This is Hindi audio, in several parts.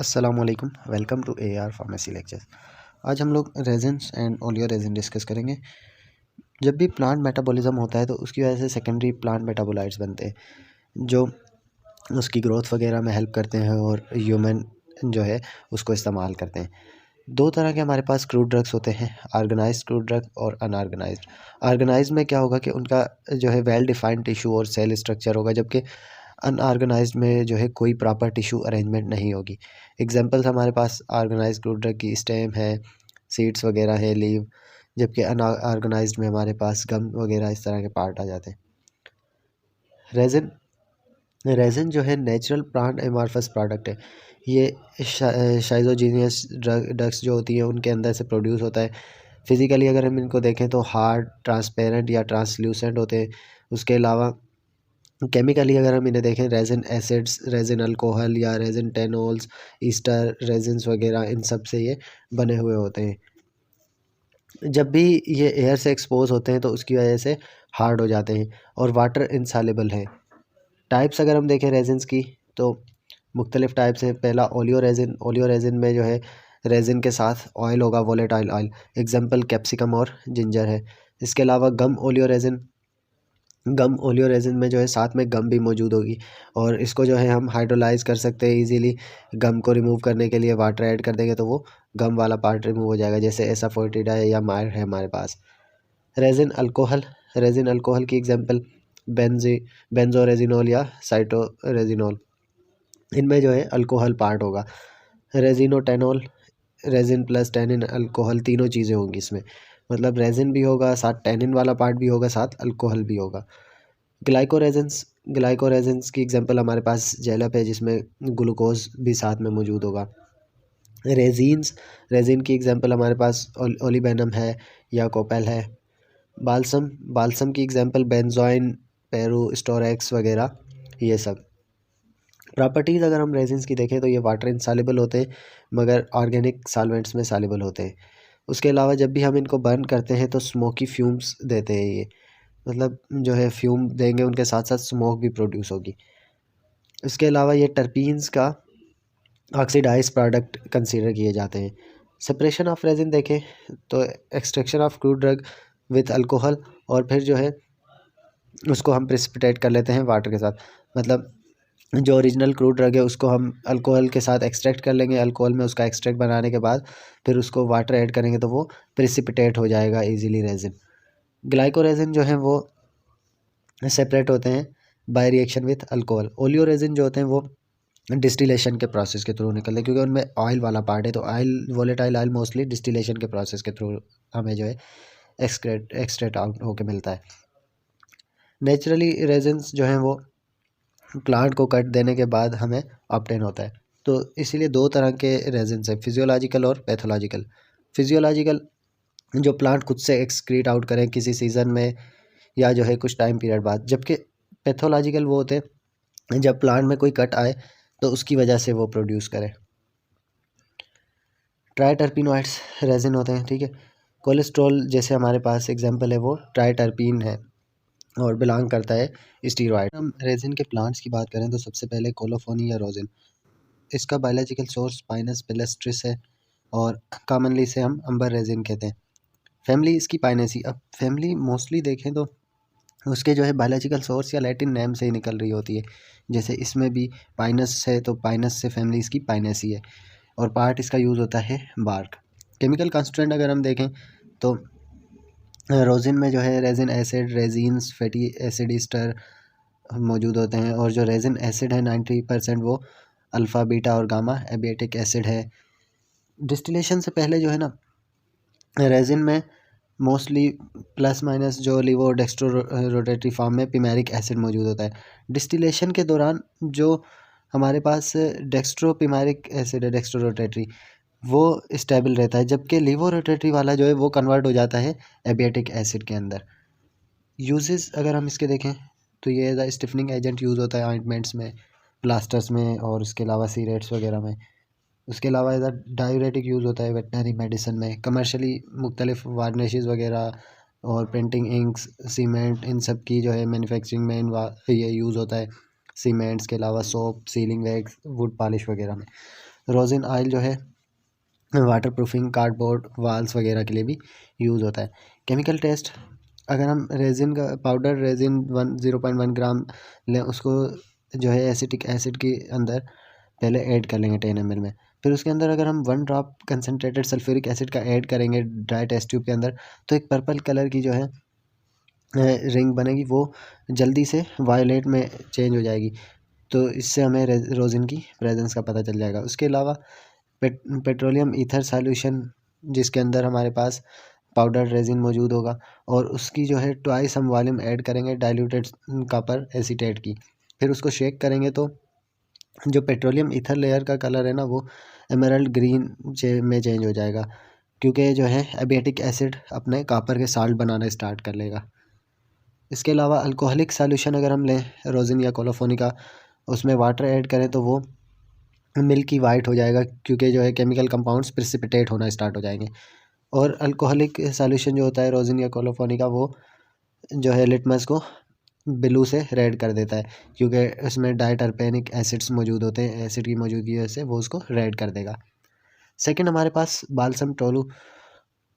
अस्सलाम वालेकुम, welcome to AR pharmacy lectures. आज हम लोग resins and oleo resin discuss करेंगे। जब भी प्लांट मेटाबॉलिज्म होता है तो उसकी वजह से सेकेंडरी प्लांट मेटाबोलाइट्स बनते हैं जो उसकी ग्रोथ वगैरह में हेल्प करते हैं और ह्यूमन जो है उसको इस्तेमाल करते हैं। दो तरह के हमारे पास क्रूड ड्रग्स होते हैं, ऑर्गेनाइज्ड क्रूड ड्रग और अनऑर्गेनाइज्ड। ऑर्गेनाइज्ड में क्या होगा कि उनका जो है वेल डिफाइंड टिश्यू और सेल स्ट्रक्चर होगा, जबकि अनऑर्गेनाइज्ड में जो है कोई प्रॉपर टिश्यू अरेंजमेंट नहीं होगी। एग्जांपल्स हमारे पास ऑर्गेनाइज्ड क्रूड ड्रग की स्टेम है, सीड्स वगैरह है, लीव, जबकि अनऑर्गेनाइज्ड में हमारे पास गम वगैरह इस तरह के पार्ट आ जाते हैं। रेजिन रेजिन जो है नेचुरल प्लांट एमॉर्फस प्रोडक्ट है। ये शाइजोजीनियस ड्रग्स जो होती हैं उनके अंदर से प्रोड्यूस होता है। फिज़िकली अगर हम इनको देखें तो हार्ड, ट्रांसपेरेंट या ट्रांसल्यूसेंट होते हैं। उसके अलावा केमिकली अगर हम इन्हें देखें, रेजिन एसिड्स, रेजिन अल्कोहल या रेजिन टेनोल्स, ईस्टर रेजिन्स वगैरह, इन सब से ये बने हुए होते हैं। जब भी ये एयर से एक्सपोज होते हैं तो उसकी वजह से हार्ड हो जाते हैं और वाटर इंसॉल्युबल हैं। टाइप्स अगर हम देखें रेजिन्स की तो मुख्तलिफ टाइप्स हैं। पहला ओलियो रेजिन। ओलियो रेजिन में जो है रेजिन के साथ ऑयल होगा, वोलेटाइल ऑयल। एग्जांपल कैप्सिकम और जिंजर है। इसके अलावा गम ओलियो रेजिन में जो है साथ में गम भी मौजूद होगी और इसको जो है हम हाइड्रोलाइज कर सकते हैं इजीली। गम को रिमूव करने के लिए वाटर ऐड कर देंगे तो वो गम वाला पार्ट रिमूव हो जाएगा, जैसे एसाफोटिडा है या मायर है हमारे पास। रेजिन अल्कोहल की एग्जांपल बेंजोरेजिनोल या साइटोरेजिनोल, इनमें जो है अल्कोहल पार्ट होगा। रेजिनोटेनॉल, रेजिन प्लस टेनिन अल्कोहल, तीनों चीज़ें होंगी इसमें। मतलब रेजिन भी होगा, साथ टेनिन वाला पार्ट भी होगा, साथ अल्कोहल भी होगा। ग्लाइकोरेजेंस की एग्जांपल हमारे पास जेलप है जिसमें ग्लूकोज भी साथ में मौजूद होगा। रेजिन की एग्जांपल हमारे पास ओलिबेनम है या कोपेल है। बाल्सम की एग्जांपल बेंजोइन, पेरू, स्टोरेक्स वगैरह, ये सब। प्रॉपर्टीज़ अगर हम रेजिन्स की देखें तो ये वाटर इंसॉल्युबल होते हैं मगर ऑर्गेनिक सॉल्वेंट्स में सॉल्युबल होते हैं। उसके अलावा जब भी हम इनको बर्न करते हैं तो स्मोकी फ्यूम्स देते हैं ये, मतलब जो है फ्यूम देंगे उनके साथ साथ स्मोक भी प्रोड्यूस होगी। इसके अलावा ये टर्पीन्स का ऑक्सीडाइज प्रोडक्ट कंसीडर किए जाते हैं। सेपरेशन ऑफ रेजिन देखें तो extraction of crude drug with alcohol, और फिर जो है उसको हम प्रेसिपिटेट कर लेते हैं वाटर के साथ। मतलब जो ओरिजिनल क्रूड ड्रग है उसको हम अल्कोहल के साथ एक्सट्रैक्ट कर लेंगे, अल्कोहल में उसका एक्सट्रैक्ट बनाने के बाद फिर उसको वाटर ऐड करेंगे तो वो प्रेसिपिटेट हो जाएगा ईजिली रेजिन। ग्लाइकोरेजिन जो है वो सेपरेट होते हैं by reaction with alcohol. Oleo resin जो होते हैं वो डिस्टिलेशन के प्रोसेस के थ्रू निकलते हैं, क्योंकि उनमें ऑयल वाला पार्ट है तो oil, volatile oil mostly distillation के प्रोसेस के थ्रू हमें जो है एक्सट्रैक्ट आउट होके मिलता है। नेचुरली रेजिन्स जो हैं वो प्लांट को कट देने के बाद हमें ऑब्टेन होता है। तो इसीलिए दो तरह के रेजिन्स हैं, फिजियोलॉजिकल और पैथोलॉजिकल। फिजियोलॉजिकल जो प्लांट खुद से एक्सक्रीट आउट करें किसी सीज़न में या जो है कुछ टाइम पीरियड बाद, जबकि पैथोलॉजिकल वो होते हैं जब प्लांट में कोई कट आए तो उसकी वजह से वो प्रोड्यूस करे। ट्राइटर्पिनोइड्स रेजिन होते हैं, ठीक है। कोलेस्ट्रॉल जैसे हमारे पास एग्जांपल है वो ट्राइटर्पिन है और बिलोंग करता है स्टीरॉयड। हम रेजिन के प्लांट्स की बात करें तो सबसे पहले कोलोफोनी या रोजिन। इसका बायोलॉजिकल सोर्स पाइनस पेलेस्ट्रिस है और कॉमनली इसे हम अंबर रेजिन कहते हैं। फैमिली इसकी पाइनेसी। अब फैमिली मोस्टली देखें तो उसके जो है बायोलॉजिकल सोर्स या लैटिन नेम से ही निकल रही होती है। जैसे इसमें भी पाइनस है तो पाइनस से फैमिली इसकी पाइनेसी है और पार्ट इसका यूज़ होता है बार्क। केमिकल कंस्टिट्यूएंट अगर हम देखें तो रोजिन में जो है resin acid, resins, fatty acid Easter मौजूद होते हैं और जो रेजिन एसिड है 90% वो अल्फ़ा, बीटा और गामा एबिएटिक एसिड है। डिस्टिलेशन से पहले जो है ना रेजिन में मोस्टली प्लस माइनस जो लिवो डेक्स्ट्रो रोटेटरी फॉर्म में पिमेरिक एसिड मौजूद होता है। डिस्टिलेशन के दौरान जो हमारे पास डेक्स्ट्रो पिमेरिक एसिड है, डेक्स्ट्रो रोटेटरी, वो स्टेबल रहता है, जबकि लिवो रोटेटरी वाला जो है वो कन्वर्ट हो जाता है एबिएटिक एसिड के अंदर। यूजेस अगर हम इसके देखें तो ये एज स्टिफनिंग एजेंट यूज़ होता है ऑइंटमेंट्स में, प्लास्टर्स में और इसके अलावा सीरेट्स वगैरह में। उसके अलावा एज डायूरेटिक यूज़ होता है वेटनरी मेडिसिन में। कमर्शली मुख्तलिफ वार्निशेस वगैरह और पेंटिंग इंक्स, सीमेंट, इन सब की जो है मैन्युफैक्चरिंग में ये यूज़ होता है। सीमेंट्स के अलावा soap, sealing wax, would polish वगैरह में। रोजिन ऑयल जो है वाटर प्रूफिंग, कार्डबोर्ड, वाल्स वगैरह के लिए भी यूज़ होता है। केमिकल टेस्ट, अगर हम रेजिन का पाउडर रेजिन 0.1 ग्राम लें, उसको जो है एसिटिक एसिड के अंदर पहले ऐड कर लेंगे 10 ml में। फिर उसके अंदर अगर हम 1 ड्रॉप कंसनट्रेटेड सल्फ्यूरिक एसिड का ऐड करेंगे ड्राई टेस्ट ट्यूब के अंदर, तो एक पर्पल कलर की जो है रिंग बनेगी, वो जल्दी से वायलेट में चेंज हो जाएगी। तो इससे हमें रोजिन की प्रेजेंस का पता चल जाएगा। उसके अलावा पेट्रोलियम ईथर सॉल्यूशन, जिसके अंदर हमारे पास पाउडर रेजिन मौजूद होगा, और उसकी जो है ट्वाइस हम वॉल्यूम ऐड करेंगे डाइल्यूटेड कॉपर एसीटेट की। फिर उसको शेक करेंगे तो जो पेट्रोलियम ईथर लेयर का कलर है ना, वो एमराल्ड ग्रीन में चेंज हो जाएगा, क्योंकि जो है एबियाटिक एसिड अपने कॉपर के साल्ट बनाना स्टार्ट कर लेगा। इसके अलावा अल्कोहलिक सॉल्यूशन अगर हम लें रोजिन या कोलोफोनिका, उसमें वाटर ऐड करें तो वो मिल्की वाइट हो जाएगा, क्योंकि जो है केमिकल कंपाउंड्स प्रिसिपिटेट होना स्टार्ट हो जाएंगे। और अल्कोहलिक सॉल्यूशन जो होता है रोजिन या कोलोफोनिका, वो जो है लिटमस को ब्लू से रेड कर देता है, क्योंकि उसमें डाइटरपेनिक एसिड्स मौजूद होते हैं। एसिड की मौजूदगी की वजह से वो उसको रेड कर देगा। सेकंड हमारे पास बाल्सम टोलू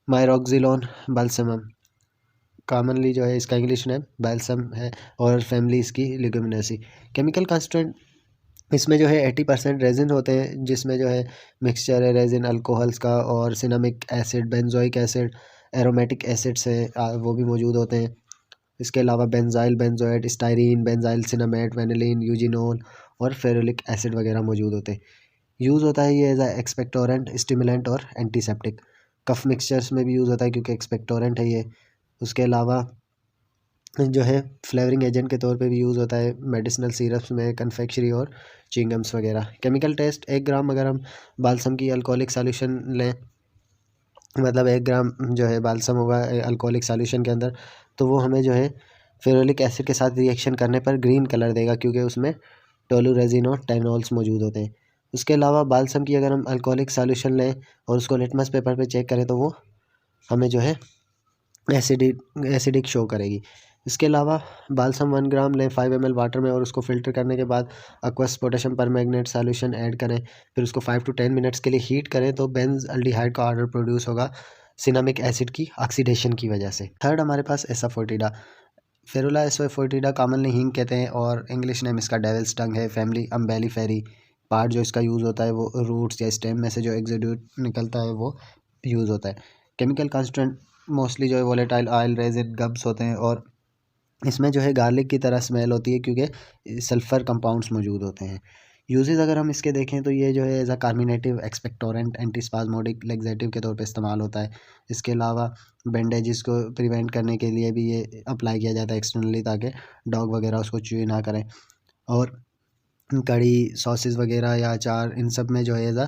मायरोक्सिलोन बाल्समम, कॉमनली जो है इसका इंग्लिश नेम बाल्सम है, और फैमिली इसकी लिग्यूमिनेसी। केमिकल कंस्टेंट इसमें जो है 80% रेजिन होते हैं, जिसमें जो है मिक्सचर है रेजिन अल्कोहल्स का, और cinnamic acid, benzoic acid, aromatic acids हैं वो भी मौजूद होते हैं। इसके अलावा benzyl, benzoate, styrene, benzyl cinnamate, vanillin, eugenol और फेरुलिक एसिड वगैरह मौजूद होते हैं। यूज़ होता है ये एज अ एक्सपेक्टोरेंट, स्टिमुलेंट और एंटीसेप्टिक। कफ मिक्सचर्स में भी यूज़ होता है, क्योंकि एक्सपेक्टोरेंट है ये। उसके अलावा जो है फ्लेवरिंग एजेंट के तौर पे भी यूज़ होता है मेडिसिनल सिरप्स में, कन्फेक्शनरी और चिंगम्स वगैरह। केमिकल टेस्ट, 1 ग्राम अगर हम बाल्सम की अल्कोहलिक सॉल्यूशन लें, मतलब 1 ग्राम जो है बाल्सम होगा अल्कोहलिक सॉल्यूशन के अंदर, तो वो हमें जो है फेरुलिक एसिड के साथ रिएक्शन करने पर ग्रीन कलर देगा, क्योंकि उसमें टोलूरेजिन और टैनोल्स मौजूद होते हैं। उसके अलावा बाल्सम की अगर हम अल्कोहलिक सॉल्यूशन लें और उसको लिटमस पेपर पे चेक करें, तो वो हमें जो है एसिडिक शो करेगी। इसके अलावा बाल्सम 1 ग्राम लें 5 ml वाटर में, और उसको फ़िल्टर करने के बाद aqueous potassium permanganate solution add करें। फिर उसको 5 to 10 मिनट्स के लिए हीट करें, तो बेंज़ल्डिहाइड का ऑर्डर प्रोड्यूस होगा सिनामिक एसिड की ऑक्सीडेशन की वजह से। थर्ड हमारे पास एसाफोटिडा, फेरुला एसाफोटिडा कॉमनली हींग कहते हैं, और इंग्लिश नेम इसका डेविल्स टंग है। Family Umbelliferae. पार्ट जो इसका यूज़ होता है वो रूट्स या स्टेम में से जो एक्सोड्यूट निकलता है वो यूज़ होता है। केमिकल कांस्टेंट मोस्टली जो है वोलेटाइल ऑयल, रेजिन, गब्स होते हैं, और इसमें जो है गार्लिक की तरह स्मेल होती है, क्योंकि सल्फ़र कंपाउंड्स मौजूद होते हैं। यूजेस अगर हम इसके देखें तो ये जो है as a carminative, expectorant, antispasmodic, laxative के तौर पे इस्तेमाल होता है। इसके अलावा बैंडेजेस को प्रिवेंट करने के लिए भी ये अप्लाई किया जाता है एक्सटर्नली, ताकि डॉग वगैरह उसको च्यू ना करें। और कड़ी, सॉसेस वगैरह या अचार, इन सब में जो है एज अ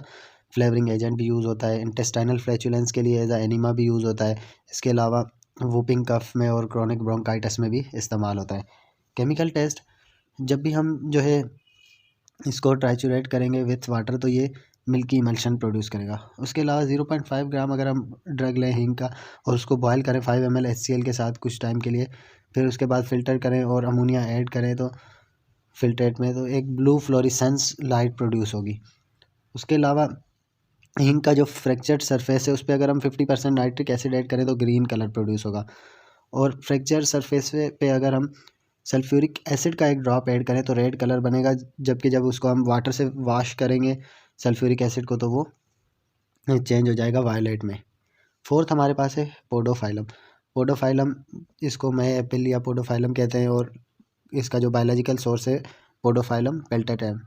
फ्लेवरिंग एजेंट भी यूज़ होता है। इंटेस्टाइनल फ्लैचुलेंस के लिए एज अ एनिमा भी यूज़ होता है। इसके अलावा वूपिंग कफ में और क्रॉनिक ब्रोंकाइटिस में भी इस्तेमाल होता है। केमिकल टेस्ट, जब भी हम जो है इसको ट्राइचुरेट करेंगे विथ वाटर, तो ये मिल्की इमल्शन प्रोड्यूस करेगा। उसके अलावा 0.5 ग्राम अगर हम ड्रग लें हींग का, और उसको बॉयल करें 5 ml HCl के साथ कुछ टाइम के लिए, फिर उसके बाद फ़िल्टर करें और अमोनिया ऐड करें, तो फिल्ट्रेट में, तो एक ब्लू फ्लोरिसेंस लाइट प्रोड्यूस होगी। उसके अलावा इंक का जो फ्रैक्चर्ड सरफेस है, उस पर अगर हम 50% नाइट्रिक एसिड ऐड करें, तो ग्रीन कलर प्रोड्यूस होगा। और फ्रैक्चर सरफेस पे अगर हम सल्फ्यूरिक एसिड का एक ड्रॉप ऐड करें, तो रेड कलर बनेगा, जबकि जब उसको हम वाटर से वॉश करेंगे सल्फ्यूरिक एसिड को, तो वो चेंज हो जाएगा वायलेट में। फोर्थ हमारे पास है पोडोफाइलम। पोडोफाइलम, इसको मैं एपिल या पोडोफाइलम कहते हैं, और इसका जो बायोलॉजिकल सोर्स है पोडोफाइलम पेल्टेटम।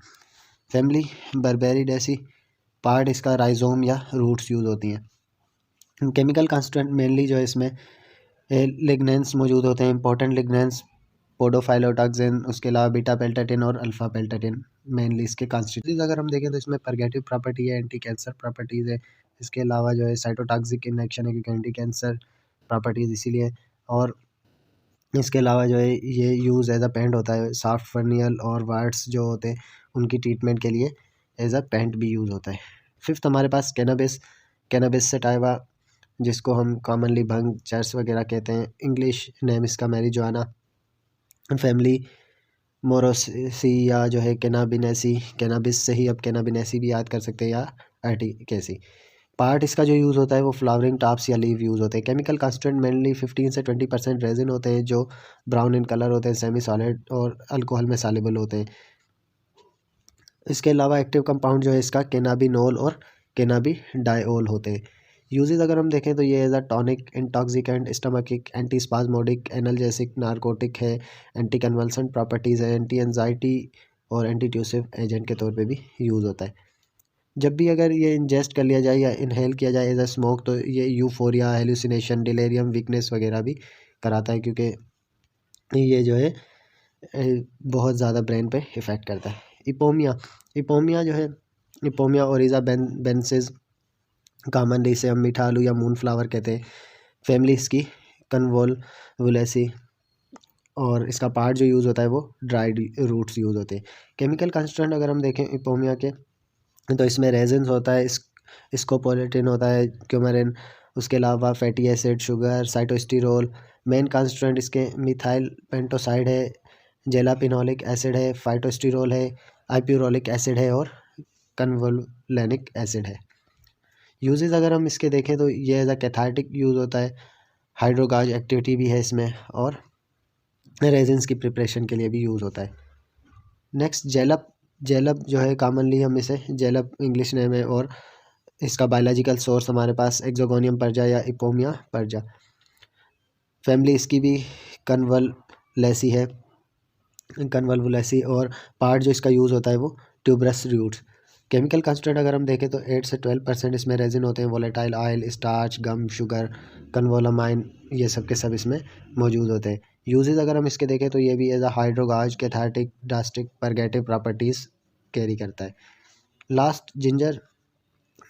फैमिली बर्बेरिडेसी। पार्ट इसका राइजोम या रूट्स यूज़ होती हैं। केमिकल कांस्टेंट मेनली जो है इसमें लिग्नेंस मौजूद होते हैं, इंपॉर्टेंट लिग्नेंस, पोडोफाइलोटॉक्सिन, उसके अलावा बीटा पेल्टाटिन और अल्फा पेल्टाटिन मेनली इसके कॉन्स्टिट्यूट। अगर हम देखें तो इसमें परगेटिव प्रॉपर्टी है, एंटी कैंसर प्रॉपर्टीज़ है। इसके अलावा जो है साइटोटॉक्सिक इनएक्शन है, क्योंकि एंटी कैंसर प्रॉपर्टीज़ इसीलिए। और इसके अलावा जो है ये यूज़ एज अ पेंट होता है, सॉफ्ट फर्नियल और वार्ड्स जो होते हैं उनकी ट्रीटमेंट के लिए एज अ पेंट भी यूज़ होता है। फिफ्थ हमारे पास कैनबिस। कैनबिस सटाइवा, जिसको हम कॉमनली भंग, चर्स वगैरह कहते हैं। इंग्लिश नेम इसका मैरिजुआना। फैमिली मोरोसी या जो है कैनाबिनेसी, कैनाबिस से ही अब कैनाबिनेसी भी याद कर सकते हैं, या अर्टिकेसी। पार्ट इसका जो यूज़ होता है वो फ्लावरिंग टॉप्स या लीव यूज़ होते हैं। केमिकल कांस्टेंट मेनली 15 से 20% रेजिन होते हैं जो ब्राउन इन कलर होते हैं, सेमी सॉलिड और अल्कोहल में सॉल्युबल होते हैं। इसके अलावा एक्टिव कंपाउंड जो है इसका केनाबिनोल और केनाबिडाइओल होते हैं। यूजेस अगर हम देखें तो ये as a tonic, intoxicant, stomachic, anti spasmodic, analgesic, narcotic है, एंटी कन्वल्सेंट प्रॉपर्टीज़ है, एंटी एंजाइटी और एंटी ट्यूसिव एजेंट के तौर पे भी यूज़ होता है। जब भी अगर ये इंजेस्ट कर लिया जाए या इनहेल किया जाए एज अ स्मोक तो ये यूफोरिया, हेलुसिनेशन, डिलेरियम, वीकनेस वगैरह भी कराता है, क्योंकि ये जो है बहुत ज़्यादा ब्रेन पे इफ़ेक्ट करता है। इपोमिया, इपोमिया जो है, इपोमिया ओरिज़ा बेंसिस, कॉमनली इसे हम मीठा आलू या मून फ्लावर कहते हैं। फैमिली इसकी कन्वोल्वुलेसी, और इसका पार्ट जो यूज़ होता है वो ड्राइड रूट्स यूज़ होते हैं। केमिकल कंस्टिट्यूएंट अगर हम देखें इपोमिया के तो इसमें रेजिन्स होता है, स्कोपोलेटिन होता है, क्यूमेरिन, उसके अलावा fatty acid, sugar, sitosterol. Main constituent इसके मिथाइल पेंटोसाइड है, जेलापिनोलिक एसिड है, फाइटोस्टिरोल है, आइप्यूरोलिक एसिड है और कन्वोलेनिक एसिड है। यूजेस अगर हम इसके देखें तो ये एज अ कैथार्टिक यूज़ होता है, हाइड्रोगाज एक्टिविटी भी है इसमें, और रेजिन्स की प्रिपरेशन के लिए भी यूज़ होता है। नेक्स्ट जेलप, जेलप जो है कॉमनली हम इसे जेलप इंग्लिश नेम है, और इसका बायोलॉजिकल सोर्स हमारे पास एक्सोगोनियम पर्जा या इपोमिया पर्जा। फैमिली इसकी भी कन्वल्वुलेसी है, कन्वल्वुलेसी, और पार्ट जो इसका यूज़ होता है वो ट्यूबरस रूट्स। केमिकल कंस्टेंट अगर हम देखें तो 8 से 12% इसमें रेजिन होते हैं, वोलेटाइल ऑयल, स्टार्च, गम, शुगर, कन्वोलामाइन, ये सब के सब इसमें मौजूद होते हैं। यूजेस अगर हम इसके देखें तो ये भी as a hydragogue, cathartic, drastic, purgative properties carry करता है। लास्ट जिंजर,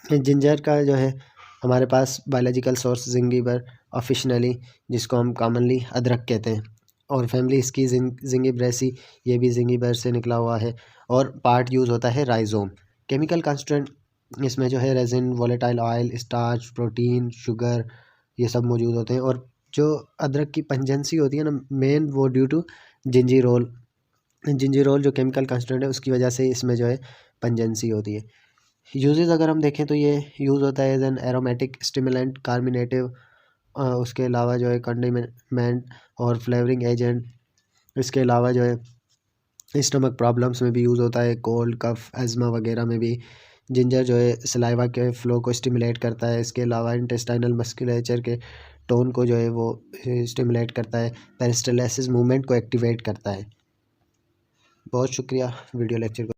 जिंजर का जो है हमारे पास बायोलॉजिकल सोर्स जिंगिबर ऑफिशनली, जिसको हम कॉमनली अदरक कहते हैं, और फैमिली इसकी जिंगिब्रेसी, ये भी जिंगिबर से निकला हुआ है, और पार्ट यूज़ होता है राइजोम। केमिकल कंस्टिट्यूएंट इसमें जो है resin, volatile oil, starch, protein, sugar, ये सब मौजूद होते हैं। और जो अदरक की पंजेंसी होती है ना मेन, वो ड्यू टू जिंजीरोल, जिंजीरोल जो केमिकल कंस्टिट्यूएंट है उसकी वजह से इसमें जो है पंजेंसी होती है। यूजेस अगर हम देखें तो ये यूज़ होता है as an aromatic stimulant, carminative, उसके अलावा जो है कंडिमेंट और फ्लेवरिंग एजेंट। इसके अलावा जो है स्टमक प्रॉब्लम्स में भी यूज़ होता है, कोल्ड, कफ, एज़मा वगैरह में भी। जिंजर जो है सलाइवा के फ्लो को स्टिमुलेट करता है। इसके अलावा इंटेस्टाइनल मस्कुलेचर के टोन को जो है वो स्टिमुलेट करता है, पेरिस्टालसिस मूवमेंट को एक्टिवेट करता है। बहुत शुक्रिया वीडियो लेक्चर को